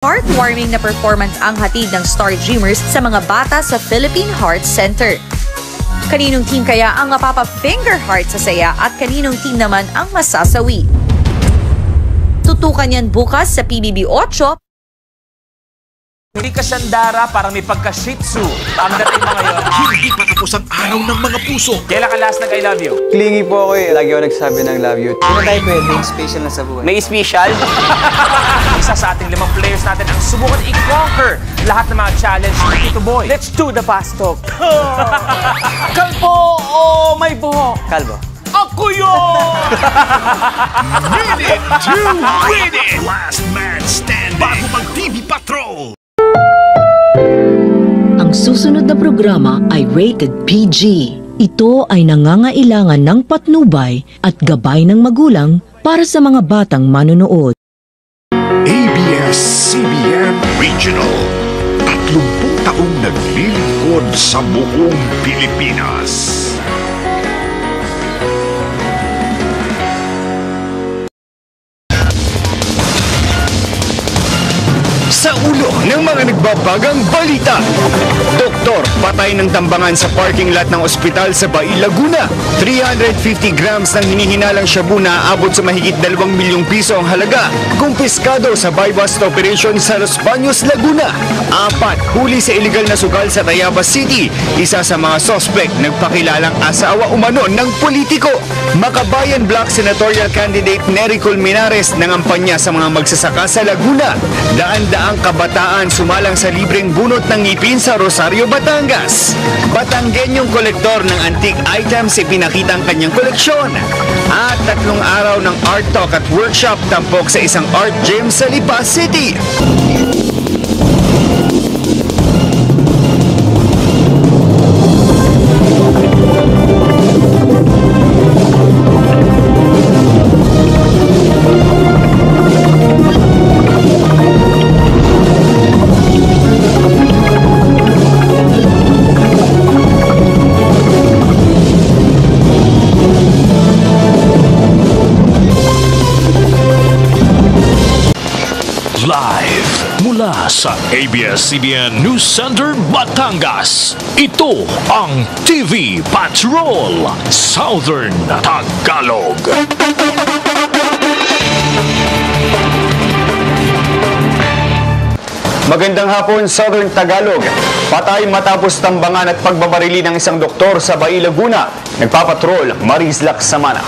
Heartwarming na performance ang hatid ng Star Dreamers sa mga bata sa Philippine Heart Center. Kaninong team kaya ang mapapa-finger heart sa saya at kaninong team naman ang masasawi? Tutukan yan bukas sa PBB 8. Hindi ka sandara, parang may pagka-shih tzu. Ang dating mo ngayon. Hindi pa tapos ang araw ng mga puso. Kailan ka last nag-I love you? Clingy po ako eh. Lagi ako nagsabi ng love you. Hindi tayo pwedeng special na sa buhay. May special? Isa sa ating 5 players natin ang subukan i-conquer lahat ng mga challenge ni Tito Boy. Let's do the fast talk. Kalbo o may buhok? Kalbo. Ako yun! Minute to win it! Last man standing. Bago mag-TV Patrol. Ang susunod na programa ay rated PG. Ito ay nangangailangan ng patnubay at gabay ng magulang para sa mga batang manonood. ABS-CBN Regional. 30 taong naglilingkod sa buong Pilipinas. Sa ulo ng mga nagbabagang balita. Doktor, patay ng tambangan sa parking lot ng ospital sa Bai, Laguna. 350 grams ng hinihinalang shabu na aabot sa mahigit 2 milyong piso ang halaga. Kumpiskado sa buy-bust operation sa Los Baños, Laguna. 4, huli sa iligal na sugal sa Tayabas City. Isa sa mga sospek, nagpakilalang asawa umano ng politiko. Makabayan Black Senatorial Candidate Nery Colmenares nangampanya sa mga magsasaka sa Laguna. Daan-daang kabataan sumalang sa libreng bunot ng ngipin sa Rosario, Batangas. Batanggenyong kolektor ng antique items ipinakita ang kanyang koleksyon. At 3 araw ng art talk at workshop tampok sa isang art gym sa Lipa City. Live mula sa ABS-CBN News Center, Batangas. Ito ang TV Patrol Southern Tagalog. Magandang hapon, Southern Tagalog. Patay matapos tambangan at pagbabarili ng isang doktor sa Bai, Laguna. Nagpapatrol, Maris Laksamana.